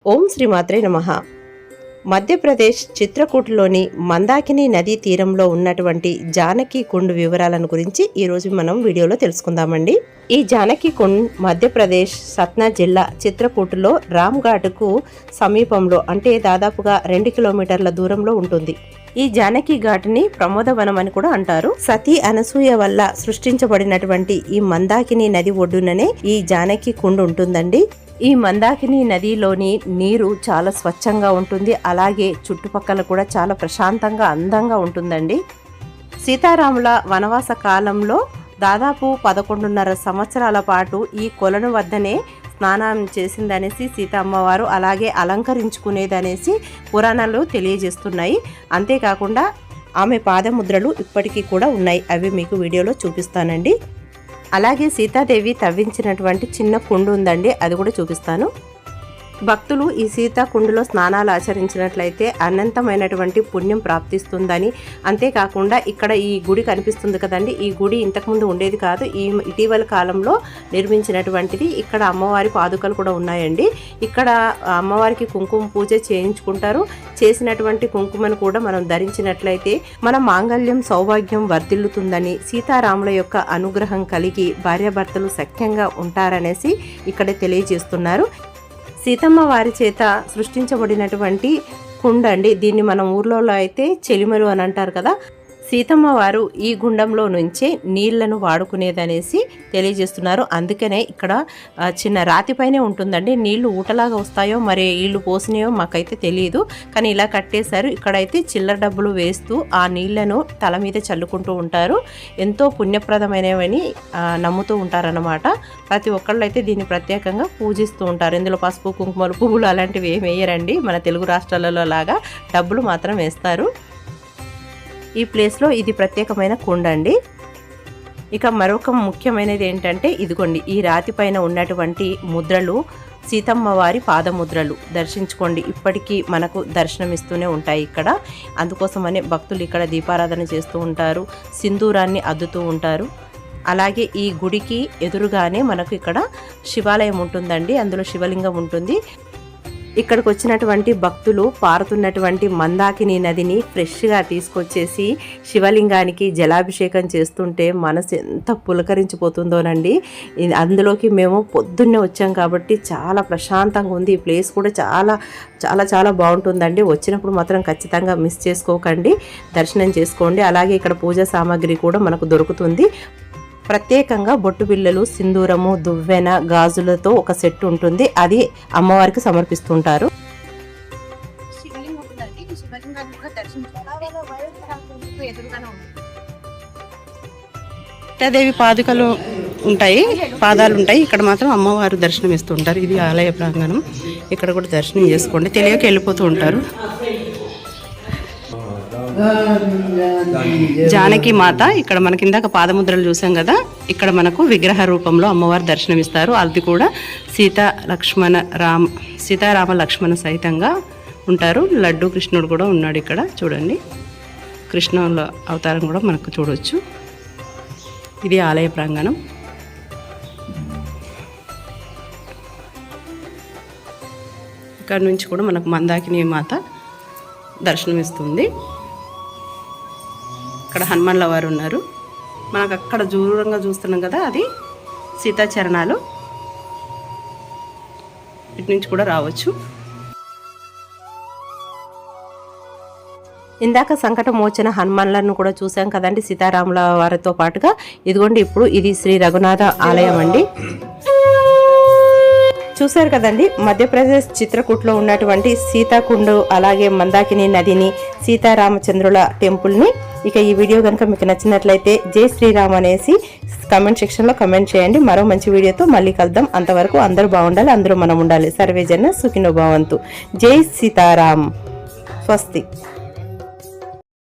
ఓం శ్రీమాత్రే నమః. మధ్యప్రదేశ్ చిత్రకూటలోని మందాకిని నదీ తీరంలో ఉన్నటువంటి జానకి కుండ్ వివరాలను గురించి ఈరోజు మనం వీడియోలో తెలుసుకుందామండి. ఈ జానకి కుండ్ మధ్యప్రదేశ్ సత్నా జిల్లా చిత్రకూటలో రామ్ఘాట్కు సమీపంలో అంటే దాదాపుగా 2 కిలోమీటర్ల దూరంలో ఉంటుంది. ఈ జానకి ఘాట్ని ప్రమోదవనం అని కూడా అంటారు. సతీ అనసూయ వల్ల సృష్టించబడినటువంటి ఈ మందాకిని నది ఒడ్డుననే ఈ జానకి కుండ్ ఉంటుందండి. ఈ మందాకిని నదిలోని నీరు చాలా స్వచ్ఛంగా ఉంటుంది. అలాగే చుట్టుపక్కల కూడా చాలా ప్రశాంతంగా అందంగా ఉంటుందండి. సీతారాముల వనవాస కాలంలో దాదాపు 11.5 సంవత్సరాల పాటు ఈ కొలను వద్దనే స్నానం చేసిందనేసి సీత అమ్మవారు అలాగే అలంకరించుకునేదనేసి పురాణాలు తెలియజేస్తున్నాయి. అంతేకాకుండా ఆమె పాదముద్రలు ఇప్పటికీ కూడా ఉన్నాయి. అవి మీకు వీడియోలో చూపిస్తానండి. అలాగే సీతాదేవి తవ్వించినటువంటి చిన్న కుండు ఉందండి, అది కూడా చూపిస్తాను. భక్తులు ఈ సీతా కుండులో స్నానాలు ఆచరించినట్లయితే అనంతమైనటువంటి పుణ్యం ప్రాప్తిస్తుందని, అంతేకాకుండా ఇక్కడ ఈ గుడి కనిపిస్తుంది కదండి, ఈ గుడి ఇంతకుముందు ఉండేది కాదు, ఈ ఇటీవల కాలంలో నిర్మించినటువంటిది. ఇక్కడ అమ్మవారి పాదుకలు కూడా ఉన్నాయండి. ఇక్కడ అమ్మవారికి కుంకుమ పూజ చేయించుకుంటారు. చేసినటువంటి కుంకుమను కూడా మనం ధరించినట్లయితే మన మాంగళ్యం సౌభాగ్యం వర్ధిల్లుతుందని, సీతారాముల యొక్క అనుగ్రహం కలిగి భార్యాభర్తలు సఖ్యంగా ఉంటారనేసి ఇక్కడ తెలియజేస్తున్నారు. సీతమ్మ వారి చేత సృష్టించబడినటువంటి కుండ అండి. దీన్ని మనం ఊర్లో అయితే చెలిమలు అని అంటారు కదా. సీతమ్మ వారు ఈ గుండంలో నుంచే నీళ్లను వాడుకునేదనేసి తెలియజేస్తున్నారు. అందుకనే ఇక్కడ చిన్న రాతిపైనే ఉంటుందండి. నీళ్లు ఊటలాగా వస్తాయో మరి నీళ్లు పోసినాయో మాకైతే తెలియదు, కానీ ఇలా కట్టేశారు. ఇక్కడైతే చిల్లర డబ్బులు వేస్తూ ఆ నీళ్లను తల మీద చల్లుకుంటూ ఉంటారు. ఎంతో పుణ్యప్రదమైనవని నమ్ముతూ ఉంటారన్నమాట. ప్రతి ఒక్కళ్ళు అయితే దీన్ని ప్రత్యేకంగా పూజిస్తూ ఉంటారు. ఇందులో పసుపు కుంకుమలు పువ్వులు అలాంటివి ఏమి వేయరండి. మన తెలుగు రాష్ట్రాలలో లాగా డబ్బులు మాత్రం వేస్తారు. ఈ ప్లేస్లో ఇది ప్రత్యేకమైన కుండ అండి. ఇక మరొక ముఖ్యమైనది ఏంటంటే ఇదిగోండి, ఈ రాతి పైన ఉన్నటువంటి ముద్రలు సీతమ్మ వారి పాదముద్రలు. దర్శించుకోండి, ఇప్పటికీ మనకు దర్శనమిస్తూనే ఉంటాయి ఇక్కడ. అందుకోసమనే భక్తులు ఇక్కడ దీపారాధన చేస్తూ ఉంటారు, సింధూరాన్ని అద్దుతూ ఉంటారు. అలాగే ఈ గుడికి ఎదురుగానే మనకు ఇక్కడ శివాలయం ఉంటుందండి. అందులో శివలింగం ఉంటుంది. ఇక్కడికి వచ్చినటువంటి భక్తులు పారుతున్నటువంటి మందాకిని నదిని ఫ్రెష్గా తీసుకొచ్చేసి శివలింగానికి జలాభిషేకం చేస్తుంటే మనసు ఎంత పులకరించిపోతుందోనండి. అందులోకి మేము పొద్దున్నే వచ్చాం కాబట్టి చాలా ప్రశాంతంగా ఉంది. ఈ ప్లేస్ కూడా చాలా చాలా చాలా బాగుంటుందండి. వచ్చినప్పుడు మాత్రం ఖచ్చితంగా మిస్ చేసుకోకండి, దర్శనం చేసుకోండి. అలాగే ఇక్కడ పూజా సామాగ్రి కూడా మనకు దొరుకుతుంది. ప్రత్యేకంగా బొట్టు బిళ్ళలు, సింధూరము, దువ్వెన, గాజులతో ఒక సెట్ ఉంటుంది. అది అమ్మవారికి సమర్పిస్తుంటారు. సీతాదేవి పాదుకలు ఉంటాయి, పాదాలు ఉంటాయి. ఇక్కడ మాత్రం అమ్మవారు దర్శనం ఇస్తుంటారు. ఇది ఆలయ ప్రాంగణం. ఇక్కడ కూడా దర్శనం చేసుకోండి. తెలియక వెళ్ళిపోతూ ఉంటారు. జానకి మాత ఇక్కడ మనకి ఇందాక పాదముద్రలు చూసాం కదా, ఇక్కడ మనకు విగ్రహ రూపంలో అమ్మవారు దర్శనమిస్తారు. అది కూడా సీతారామ లక్ష్మణ సహితంగా ఉంటారు. లడ్డు కృష్ణుడు కూడా ఉన్నాడు ఇక్కడ. చూడండి, కృష్ణుల అవతారం కూడా మనకు చూడవచ్చు. ఇది ఆలయ ప్రాంగణం. ఇక్కడ నుంచి కూడా మనకు మందాకిని మాత దర్శనమిస్తుంది. ఇక్కడ హనుమాన్ల వారు ఉన్నారు. మనకు అక్కడ దూరంగా చూస్తున్నాం కదా, అది సీతాచరణాలు. ఇటు నుంచి కూడా రావచ్చు. ఇందాక సంకట మోచన హనుమాన్లను కూడా చూసాం కదండి సీతారాముల వారితో పాటుగా. ఇదిగోండి, ఇప్పుడు ఇది శ్రీ రఘునాథ ఆలయం అండి. చూసారు కదండి, మధ్యప్రదేశ్ చిత్రకూట్లో ఉన్నటువంటి సీతాకుండు, అలాగే మందాకిని నదిని, సీతారామచంద్రుల టెంపుల్ని. ఇక ఈ వీడియో కనుక మీకు నచ్చినట్లయితే జై శ్రీరామ్ అనేసి కమెంట్ సెక్షన్లో కమెంట్ చేయండి. మరో మంచి వీడియోతో మళ్ళీ కలుద్దాం. అంతవరకు అందరూ బాగుండాలి, అందరూ మనం ఉండాలి. సర్వేజన సుఖినో భవంతు. జై సీతారాం. స్వస్తి.